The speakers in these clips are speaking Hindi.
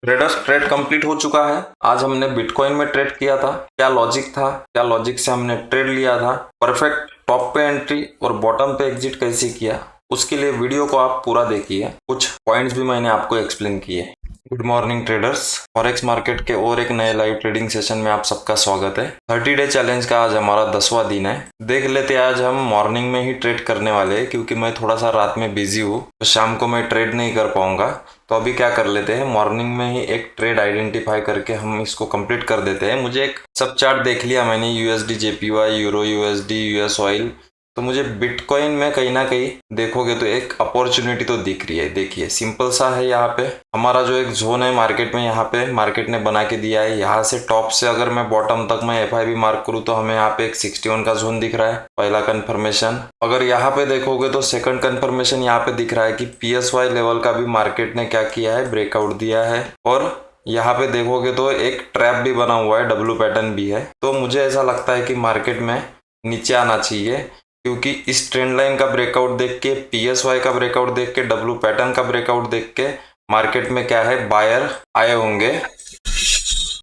ट्रेडर्स ट्रेड कंप्लीट हो चुका है। आज हमने बिटकॉइन में ट्रेड किया था। क्या लॉजिक था, क्या लॉजिक से हमने ट्रेड लिया था, परफेक्ट टॉप पे एंट्री और बॉटम पे एग्जिट कैसे किया, उसके लिए वीडियो को आप पूरा देखिए। कुछ पॉइंट्स भी मैंने आपको एक्सप्लेन किए। Good morning traders, forex market के और एक नए लाइव ट्रेडिंग सेशन में आप सबका स्वागत है। 30 डे चैलेंज का आज हमारा 10वां दिन है। देख लेते आज हम मॉर्निंग में ही ट्रेड करने वाले हैं, क्योंकि मैं थोड़ा सा रात में बिजी हूँ तो शाम को मैं ट्रेड नहीं कर पाऊंगा। तो अभी क्या कर लेते हैं, मॉर्निंग में ही एक ट्रेड आइडेंटिफाई करके हम इसको कंप्लीट कर देते हैं। मुझे एक सब चार्ट देख लिया मैंने, USD JPY, euro USD, US oil. तो मुझे बिटकॉइन में कहीं ना कहीं देखोगे तो एक अपॉर्चुनिटी तो दिख रही है। देखिए सिंपल सा है, यहाँ पे हमारा जो एक जोन है मार्केट में, यहाँ पे मार्केट ने बना के दिया है। यहाँ से टॉप से अगर मैं बॉटम तक मैं एफआईबी मार्क करूँ तो हमें यहाँ पे एक 61 का जोन दिख रहा है, पहला कंफर्मेशन। अगर यहाँ पे देखोगे तो सेकंड कंफर्मेशन यहाँ पे दिख रहा है कि पीएसवाई लेवल का भी मार्केट ने क्या किया है, ब्रेकआउट दिया है। और यहाँ पे देखोगे तो एक ट्रैप भी बना हुआ है, डब्ल्यू पैटर्न भी है। तो मुझे ऐसा लगता है कि मार्केट में नीचे आना चाहिए, क्योंकि इस ट्रेंड लाइन का ब्रेकआउट देख के, पीएसवाई का ब्रेकआउट देख के, डब्ल्यू पैटर्न का ब्रेकआउट देख के मार्केट में क्या है, बायर आए होंगे।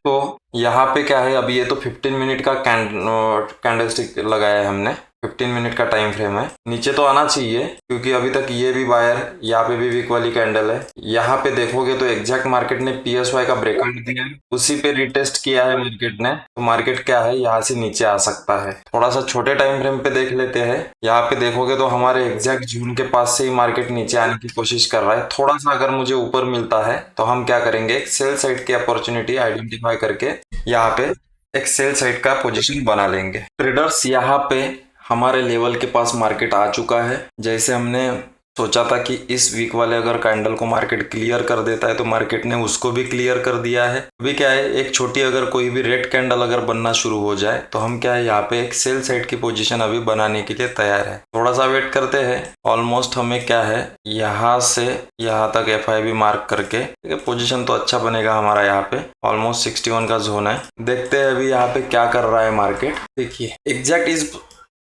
तो यहाँ पे क्या है, अभी ये तो 15 मिनट का कैंडलस्टिक लगाया है हमने, 15 मिनट का टाइम फ्रेम है। नीचे तो आना चाहिए, क्योंकि अभी तक ये भी बायर, यहाँ पे भी वीक वाली कैंडल है। यहाँ पे देखोगे तो एग्जैक्ट मार्केट ने पीएसवाई का ब्रेकआउट दिया है, उसी पे रिटेस्ट किया है मार्केट ने। तो मार्केट क्या है, यहाँ से नीचे आ सकता है। थोड़ा सा छोटे टाइम फ्रेम पे देख लेते हैं। यहाँ पे देखोगे तो हमारे एग्जैक्ट जून के पास से ही मार्केट नीचे आने की कोशिश कर रहा है। थोड़ा सा अगर मुझे ऊपर मिलता है तो हम क्या करेंगे, एक सेल साइड की अपॉर्चुनिटी आइडेंटिफाई करके यहाँ पे एक सेल साइड का पोजीशन बना लेंगे। ट्रेडर्स यहाँ पे हमारे लेवल के पास मार्केट आ चुका है। जैसे हमने सोचा था कि इस वीक वाले अगर कैंडल को मार्केट क्लियर कर देता है तो मार्केट ने उसको भी क्लियर कर दिया है। अभी क्या है, एक छोटी अगर कोई भी रेड कैंडल अगर बनना शुरू हो जाए तो हम क्या है, यहाँ पे एक सेल साइड की पोजीशन अभी बनाने के लिए तैयार है। थोड़ा सा वेट करते हैं। ऑलमोस्ट हमें क्या है, यहाँ से यहाँ तक एफआईबी मार्क करके पोजीशन तो अच्छा बनेगा हमारा। यहाँ पे ऑलमोस्ट 61 का जोन है। देखते हैं अभी यहाँ पे क्या कर रहा है मार्केट। देखिए एग्जैक्ट इस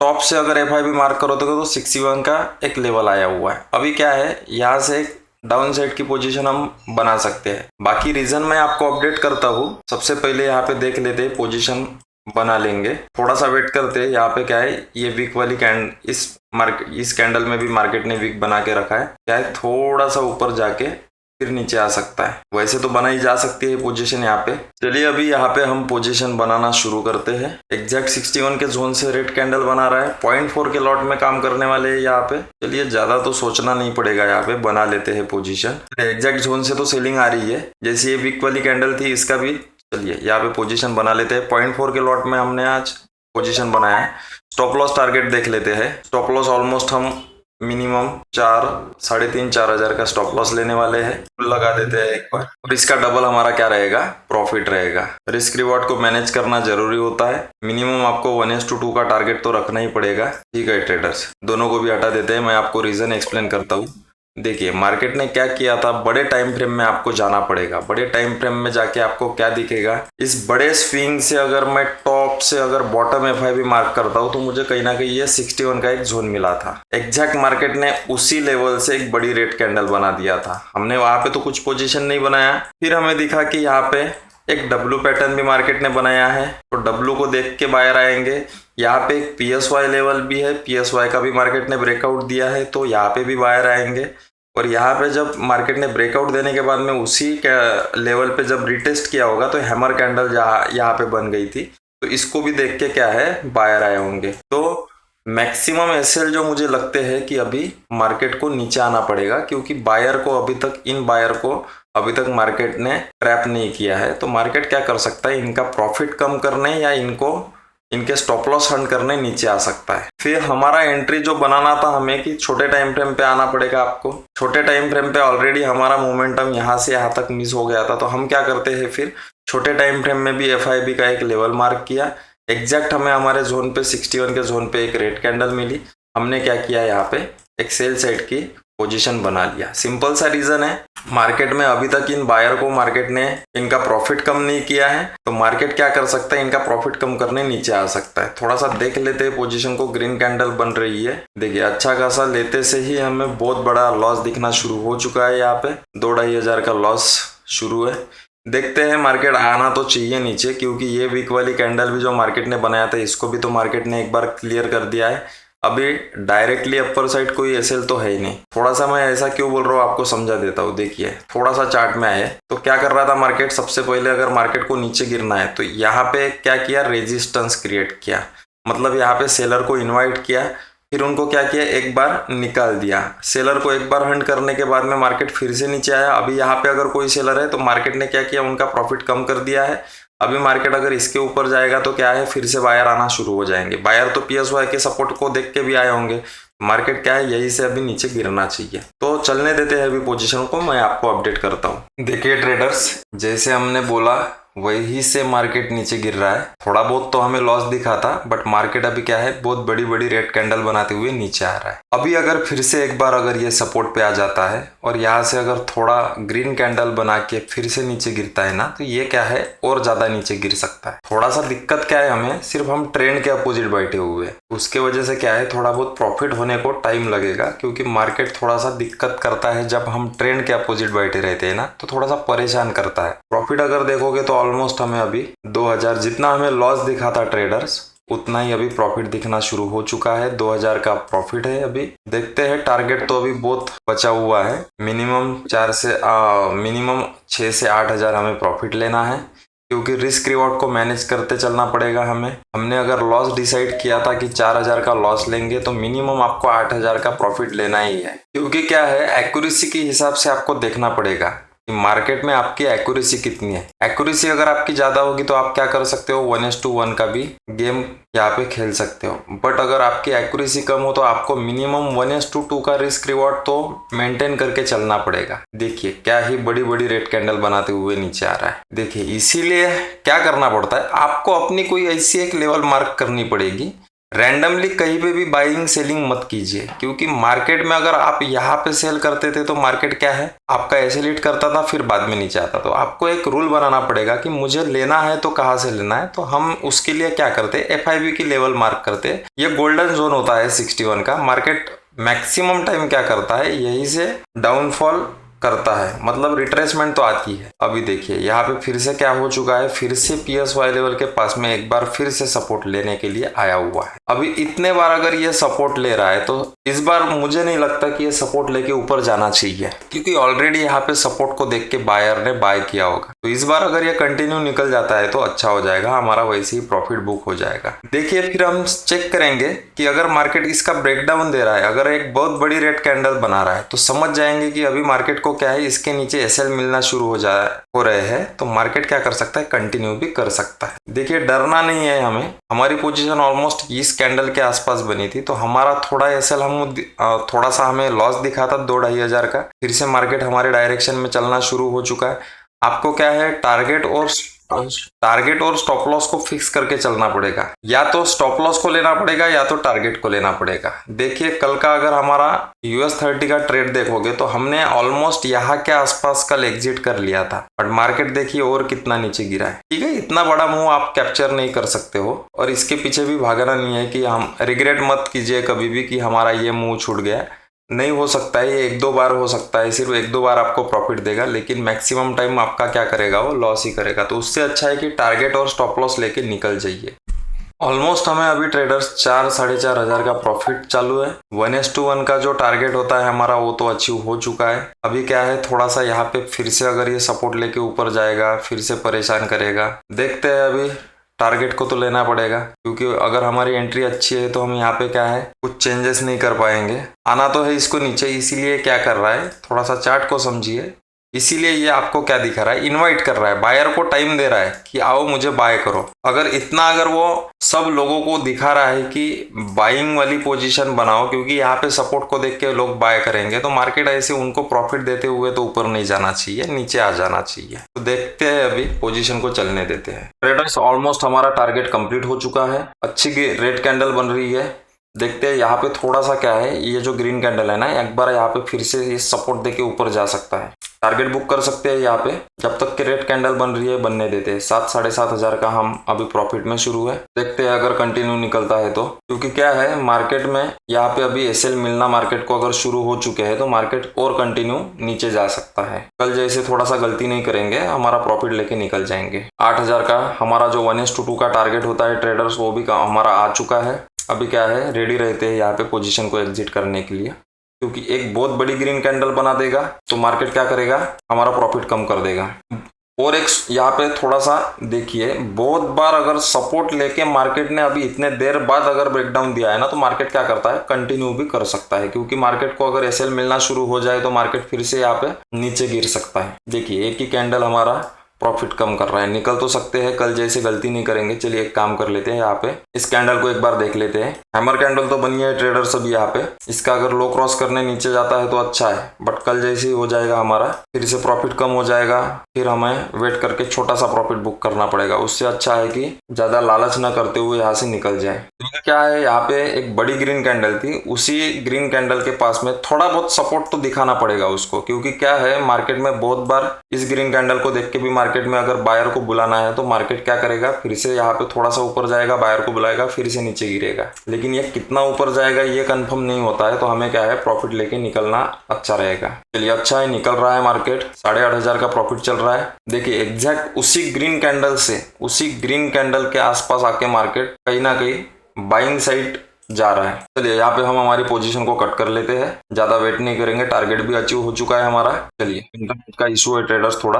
टॉप से अगर एफआईबी मार्क करो तो 61 का एक लेवल आया हुआ है। अभी क्या है, यहाँ से एक डाउन साइड की पोजीशन हम बना सकते हैं। बाकी रीजन मैं आपको अपडेट करता हूँ। सबसे पहले यहाँ पे देख लेते हैं, पोजीशन बना लेंगे। थोड़ा सा वेट करते हैं। यहाँ पे क्या है, ये वीक वाली इस कैंडल में भी मार्केट ने वीक बना के रखा है। क्या है, थोड़ा सा ऊपर जाके फिर नीचे आ सकता है। वैसे तो बनाई जा सकती है पोजीशन यहाँ पे। चलिए अभी यहाँ पे हम पोजीशन बनाना शुरू करते हैं। एग्जैक्ट 61 के जोन से रेड कैंडल बना रहा है। 0.4 के लॉट में काम करने वाले हैं यहाँ पे। चलिए ज्यादा तो सोचना नहीं पड़ेगा, यहाँ पे बना लेते हैं पोजीशन। एग्जैक्ट जोन से तो सेलिंग आ रही है, जैसे ये वीक वाली कैंडल थी इसका भी। चलिए यहाँ पे पोजीशन बना लेते हैं। 0.4 के लॉट में हमने आज पोजीशन बनाया है। स्टॉप लॉस टारगेट देख लेते हैं। स्टॉप लॉस ऑलमोस्ट हम मिनिमम 3,500 4,000 का स्टॉप लॉस लेने वाले हैं। लगा देते हैं एक बार, और इसका डबल हमारा क्या रहेगा, प्रॉफिट रहेगा। रिस्क रिवॉर्ड को मैनेज करना जरूरी होता है। मिनिमम आपको 1:2 का टारगेट तो रखना ही पड़ेगा। ठीक है ट्रेडर्स, दोनों को भी हटा देते हैं। मैं आपको रीजन एक्सप्लेन करता हूँ। देखिए मार्केट ने क्या किया था, बड़े टाइम फ्रेम में आपको जाना पड़ेगा। बड़े टाइम फ्रेम में जाके आपको क्या दिखेगा, इस बड़े स्विंग से अगर मैं टॉप से अगर बॉटम एफआईबी मार्क करता हूँ तो मुझे कहीं ना कहीं ये 61 का एक जोन मिला था। एग्जैक्ट मार्केट ने उसी लेवल से एक बड़ी रेड कैंडल बना दिया था। हमने वहां पे तो कुछ पोजीशन नहीं बनाया। फिर हमें दिखा कि यहाँ पे एक डब्ल्यू पैटर्न भी मार्केट ने बनाया है, तो डब्ल्यू को देख के बायर आएंगे। यहाँ पे एक पीएसवाई लेवल भी है, पीएसवाई का भी मार्केट ने ब्रेकआउट दिया है, तो यहाँ पे भी बायर आएंगे। और यहाँ पे जब मार्केट ने ब्रेकआउट देने के बाद में उसी लेवल पे जब रिटेस्ट किया होगा तो हैमर कैंडल यहाँ पे बन गई थी, तो इसको भी देख के क्या है, बायर आए होंगे। तो मैक्सिमम एसएल जो मुझे लगते हैं कि अभी मार्केट को नीचे आना पड़ेगा, क्योंकि बायर को अभी तक, इन बायर को अभी तक मार्केट ने ट्रैप नहीं किया है। तो मार्केट क्या कर सकता है, इनका प्रॉफिट कम करने या इनके स्टॉप लॉस हंट करने नीचे आ सकता है। फिर हमारा एंट्री जो बनाना था हमें, कि छोटे टाइम फ्रेम पे आना पड़ेगा आपको। छोटे टाइम फ्रेम पे ऑलरेडी हमारा मोमेंटम यहाँ से यहाँ तक मिस हो गया था, तो हम क्या करते हैं, फिर छोटे टाइम फ्रेम में भी एफआईबी का एक लेवल मार्क किया। एग्जैक्ट हमें हमारे जोन पे 61 के जोन पे एक रेड कैंडल मिली। हमने क्या किया, यहाँ पे एक सेल साइड की पोजीशन बना लिया। सिंपल सा रीजन है, मार्केट में अभी तक इन बायर को मार्केट ने इनका प्रॉफिट कम नहीं किया है, तो मार्केट क्या कर सकता है, इनका प्रॉफिट कम करने नीचे आ सकता है। थोड़ा सा देख लेते हैं पोजीशन को। ग्रीन कैंडल बन रही है, देखिए अच्छा खासा लेते से ही हमें बहुत बड़ा लॉस दिखना शुरू हो चुका है। यहाँ पे 2-2.5 हज़ार का लॉस शुरू है। देखते हैं, मार्केट आना तो चाहिए नीचे, क्योंकि ये वीक वाली कैंडल भी जो मार्केट ने बनाया था इसको भी तो मार्केट ने एक बार क्लियर कर दिया है। अभी डायरेक्टली अपर साइड कोई एसएल तो है ही नहीं। थोड़ा सा मैं ऐसा क्यों बोल रहा हूँ आपको समझा देता हूँ। देखिए थोड़ा सा चार्ट में आए तो क्या कर रहा था मार्केट, सबसे पहले अगर मार्केट को नीचे गिरना है तो यहाँ पे क्या किया, रेजिस्टेंस क्रिएट किया, मतलब यहाँ पे सेलर को इन्वाइट किया, फिर उनको क्या किया, एक बार निकाल दिया। सेलर को एक बार हंट करने के बाद में मार्केट फिर से नीचे आया। अभी यहाँ पे अगर कोई सेलर है तो मार्केट ने क्या किया, उनका प्रॉफिट कम कर दिया है। अभी मार्केट अगर इसके ऊपर जाएगा तो क्या है, फिर से बायर आना शुरू हो जाएंगे। बायर तो पीएसवाई के सपोर्ट को देख के भी आए होंगे। मार्केट क्या है, यही से अभी नीचे गिरना चाहिए। तो चलने देते हैं अभी पोजीशन को, मैं आपको अपडेट करता हूँ। देखिए ट्रेडर्स, जैसे हमने बोला वही से मार्केट नीचे गिर रहा है। थोड़ा बहुत तो हमें लॉस दिखा था, बट मार्केट अभी क्या है, बहुत बड़ी बड़ी रेड कैंडल बनाते हुए नीचे आ रहा है। अभी अगर फिर से एक बार अगर ये सपोर्ट पे आ जाता है और यहाँ से अगर थोड़ा ग्रीन कैंडल बना के फिर से नीचे गिरता है ना, तो ये क्या है, और ज्यादा नीचे गिर सकता है। थोड़ा सा दिक्कत क्या है, हमें सिर्फ हम ट्रेंड के अपोजिट बैठे हुए हैं, उसके वजह से क्या है, थोड़ा बहुत प्रॉफिट होने को टाइम लगेगा, क्योंकि मार्केट थोड़ा सा दिक्कत करता है जब हम ट्रेंड के अपोजिट बैठे रहते हैं ना, तो थोड़ा सा परेशान करता है। प्रॉफिट अगर देखोगे तो ऑलमोस्ट हमें अभी 2000 जितना हमें लॉस दिखा था ट्रेडर्स, उतना ही अभी प्रॉफिट दिखना शुरू हो चुका है। 2000 का प्रॉफिट है। अभी देखते हैं, टारगेट तो अभी बहुत बचा हुआ है। मिनिमम 6 से 8 हजार हमें प्रॉफिट लेना है, क्योंकि रिस्क रिवॉर्ड को मैनेज करते चलना पड़ेगा हमें। हमने अगर लॉस डिसाइड किया था कि 4000 का लॉस लेंगे, तो मिनिमम आपको 8000 का प्रॉफिट लेना ही है, क्योंकि क्या है, एक्यूरेसी के हिसाब से आपको देखना पड़ेगा मार्केट में आपकी एक्यूरेसी कितनी है। एक्यूरेसी अगर आपकी ज्यादा होगी तो आप क्या कर सकते हो, 1:1 का भी गेम यहाँ पे खेल सकते हो। बट अगर आपकी एक्यूरेसी कम हो तो आपको मिनिमम 1:2 का रिस्क रिवॉर्ड तो मेंटेन करके चलना पड़ेगा। देखिए क्या ही बड़ी बड़ी रेड कैंडल बनाते हुए नीचे आ रहा है। देखिए इसीलिए क्या करना पड़ता है, आपको अपनी कोई ऐसी एक लेवल मार्क करनी पड़ेगी। रैंडमली कहीं पे भी बाइंग सेलिंग मत कीजिए, क्योंकि मार्केट में अगर आप यहाँ पे सेल करते थे तो मार्केट क्या है, आपका एसिलेट करता था, फिर बाद में नीचे आता। तो आपको एक रूल बनाना पड़ेगा कि मुझे लेना है तो कहाँ से लेना है। तो हम उसके लिए क्या करते, FIB की लेवल मार्क करते। ये गोल्डन जोन होता है 61 का। मार्केट मैक्सिमम टाइम क्या करता है, यही से डाउनफॉल करता है, मतलब रिट्रेसमेंट तो आती है। अभी देखिए यहाँ पे फिर से क्या हो चुका है, फिर से PSY लेवल के पास में एक बार फिर से सपोर्ट लेने के लिए आया हुआ है। अभी इतने बार अगर ये सपोर्ट ले रहा है तो इस बार मुझे नहीं लगता कि ये सपोर्ट लेके ऊपर जाना चाहिए, क्योंकि ऑलरेडी यहाँ पे सपोर्ट को देख के बायर ने बाय किया होगा। तो इस बार अगर ये कंटिन्यू निकल जाता है तो अच्छा हो जाएगा, हमारा वैसे ही प्रॉफिट बुक हो जाएगा। देखिए फिर हम चेक करेंगे कि अगर मार्केट इसका ब्रेकडाउन दे रहा है, अगर एक बहुत बड़ी रेड कैंडल बना रहा है, तो समझ जाएंगे कि अभी मार्केट को क्या है, इसके नीचे SL मिलना शुरू हो रहे हैं। तो मार्केट क्या कर सकता है, कंटिन्यू भी कर सकता है। देखिए डरना नहीं है हमें। हमारी पोजीशन ऑलमोस्ट इस कैंडल के आसपास बनी थी, तो हमारा थोड़ा SL थोड़ा सा हमें लॉस दिखा था 2-2.5 हजार का। फिर से मार्केट हमारे डायरेक्शन में चलना शुरू हो चुका है। आपको क्या है, टारगेट और स्टॉप लॉस को फिक्स करके चलना पड़ेगा। या तो स्टॉप लॉस को लेना पड़ेगा या तो टारगेट को लेना पड़ेगा। देखिए कल का अगर हमारा US30 का ट्रेड देखोगे तो हमने ऑलमोस्ट यहाँ के आसपास कल एग्जिट कर लिया था, बट मार्केट देखिए और कितना नीचे गिरा है। ठीक है, इतना बड़ा मूव आप कैप्चर नहीं कर सकते हो, और इसके पीछे भी भागना नहीं है कि हम रिग्रेट मत कीजिए कभी भी कि हमारा ये मूव छूट गया। नहीं हो सकता है, ये 1-2 बार हो सकता है, सिर्फ 1-2 बार आपको प्रॉफिट देगा, लेकिन मैक्सिमम टाइम आपका क्या करेगा, वो लॉस ही करेगा। तो उससे अच्छा है कि टारगेट और स्टॉप लॉस लेके निकल जाइए। ऑलमोस्ट हमें अभी ट्रेडर्स 4-4.5 हजार का प्रॉफिट चालू है। 1:1 का जो टारगेट होता है हमारा वो तो अचीव हो चुका है। अभी क्या है, थोड़ा सा यहाँ पे फिर से अगर ये सपोर्ट लेके ऊपर जाएगा, फिर से परेशान करेगा। देखते हैं, अभी टारगेट को तो लेना पड़ेगा, क्योंकि अगर हमारी एंट्री अच्छी है तो हम यहाँ पे क्या है, कुछ चेंजेस नहीं कर पाएंगे। आना तो है इसको नीचे, इसीलिए क्या कर रहा है, थोड़ा सा चार्ट को समझिए। इसीलिए ये आपको क्या दिखा रहा है, इनवाइट कर रहा है, बायर को टाइम दे रहा है कि आओ मुझे बाय करो। अगर वो सब लोगों को दिखा रहा है कि बाइंग वाली पोजीशन बनाओ, क्योंकि यहाँ पे सपोर्ट को देख के लोग बाय करेंगे, तो मार्केट ऐसे उनको प्रॉफिट देते हुए तो ऊपर नहीं जाना चाहिए, नीचे आ जाना चाहिए। तो देखते हैं, अभी पोजीशन को चलने देते हैं। ट्रेडर्स ऑलमोस्ट हमारा टारगेट कंप्लीट हो चुका है। अच्छी रेड कैंडल बन रही है। देखते हैं यहाँ पे थोड़ा सा क्या है, ये जो ग्रीन कैंडल है ना, एक बार यहाँ पे फिर से ये सपोर्ट देके ऊपर जा सकता है। टारगेट बुक कर सकते हैं यहाँ पे, जब तक कि रेड कैंडल बन रही है बनने देते हैं। 7-7,500 का हम अभी प्रॉफिट में शुरू है। देखते हैं अगर कंटिन्यू निकलता है तो, क्योंकि क्या है मार्केट में यहाँ पे अभी एसएल मिलना मार्केट को अगर शुरू हो चुके हैं तो मार्केट और कंटिन्यू नीचे जा सकता है। कल जैसे थोड़ा सा गलती नहीं करेंगे, हमारा प्रॉफिट लेके निकल जाएंगे। 8,000 का हमारा जो 1:2 का टारगेट होता है ट्रेडर्स, वो भी हमारा आ चुका है। अभी क्या है, रेडी रहते हैं यहाँ पे पोजीशन को एग्जिट करने के लिए, क्योंकि एक बहुत बड़ी ग्रीन कैंडल बना देगा तो मार्केट क्या करेगा, हमारा प्रॉफिट कम कर देगा। और एक यहाँ पे थोड़ा सा देखिए, बहुत बार अगर सपोर्ट लेके मार्केट ने अभी इतने देर बाद अगर ब्रेकडाउन दिया है ना, तो मार्केट क्या करता है, कंटिन्यू भी कर सकता है। क्योंकि मार्केट को अगर एसएल मिलना शुरू हो जाए तो मार्केट फिर से यहाँ पे नीचे गिर सकता है। देखिए एक ही कैंडल हमारा प्रॉफिट कम कर रहा है। निकल तो सकते हैं, कल जैसे गलती नहीं करेंगे। चलिए एक काम कर लेते हैं, यहाँ पे इस कैंडल को एक बार देख लेते हैं। हैमर कैंडल तो बनी है ट्रेडर सभी यहाँ पे, इसका अगर लो क्रॉस करने नीचे जाता है तो अच्छा है, बट कल जैसे ही हो जाएगा हमारा फिर से प्रॉफिट कम हो जाएगा, फिर हमें वेट करके छोटा सा प्रॉफिट बुक करना पड़ेगा। उससे अच्छा है कि ज्यादा लालच न करते हुए यहाँ से निकल जाए। क्योंकि क्या है, यहाँ पे एक बड़ी ग्रीन कैंडल थी, उसी ग्रीन कैंडल के पास में थोड़ा बहुत सपोर्ट तो दिखाना पड़ेगा उसको। क्योंकि क्या है, मार्केट में बहुत बार इस ग्रीन कैंडल को देख के भी मार्केट में अगर बायर को बुलाना है तो मार्केट क्या करेगा, फिर से यहाँ पे थोड़ा सा ऊपर जाएगा, बायर को बुलाएगा, फिर से नीचे गिरेगा। लेकिन ये कितना ऊपर जाएगा ये कंफर्म नहीं होता है, तो हमें क्या है, प्रॉफिट लेके निकलना अच्छा रहेगा। चलिए अच्छा है, निकल रहा है मार्केट, 8,500 का प्रॉफिट चल रहा है। देखिए एग्जैक्ट उसी ग्रीन कैंडल से, उसी ग्रीन कैंडल के आसपास आके मार्केट कहीं ना कहीं बाइंग साइड जा रहा है। चलिए यहाँ पे हम हमारी पोजीशन को कट कर लेते हैं, ज्यादा वेट नहीं करेंगे, टारगेट भी अचीव हो चुका है हमारा। चलिए इंटरनेट का इशू है ट्रेडर्स थोड़ा,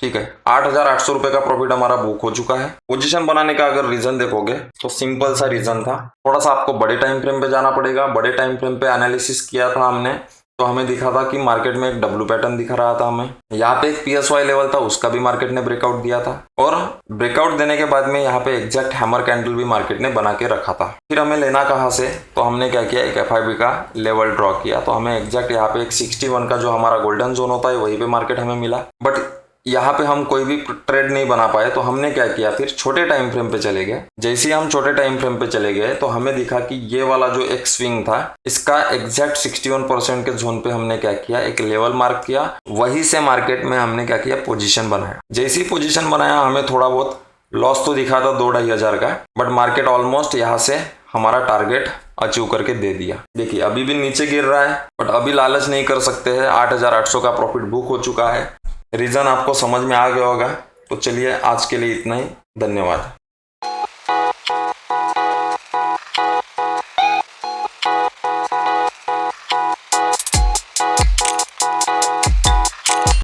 ठीक है। 8,800 रुपए का प्रॉफिट हमारा बुक हो चुका है। पोजीशन बनाने का अगर रीजन देखोगे तो सिंपल सा रीजन था, थोड़ा सा आपको बड़े टाइम फ्रेम पे जाना पड़ेगा। बड़े टाइम फ्रेम पे एनालिसिस किया था हमने, तो हमें दिखा था कि मार्केट में एक डब्ल्यू पैटर्न दिख रहा था हमें। यहाँ पे एक PSY लेवल था, उसका भी मार्केट ने ब्रेकआउट दिया था, और ब्रेकआउट देने के बाद में यहाँ पे एग्जैक्ट हैमर कैंडल भी मार्केट ने बना के रखा था। फिर हमें लेना कहाँ से, तो हमने क्या किया, एक FIB का लेवल ड्रॉ किया। तो हमें एग्जैक्ट यहाँ पे एक 61 का जो हमारा गोल्डन जोन होता है वहीं पे मार्केट हमें मिला। बट यहाँ पे हम कोई भी ट्रेड नहीं बना पाए, तो हमने क्या किया, फिर छोटे टाइम फ्रेम पे चले गए। जैसे ही हम छोटे टाइम फ्रेम पे चले गए तो हमें दिखा कि ये वाला जो एक स्विंग था, इसका एग्जैक्ट 61% के जोन पे हमने क्या किया, एक लेवल मार्क किया। वहीं से मार्केट में हमने क्या किया, पोजीशन बनाया। जैसी पोजीशन बनाया हमें थोड़ा बहुत लॉस तो दिखा था 2-2,500 का, बट मार्केट ऑलमोस्ट यहाँ से हमारा टारगेट अचीव करके दे दिया। देखिए अभी भी नीचे गिर रहा है, बट अभी लालच नहीं कर सकते हैं। 8,800 का प्रॉफिट बुक हो चुका है। रीजन आपको समझ में आ गया होगा। तो चलिए आज के लिए इतना ही, धन्यवाद।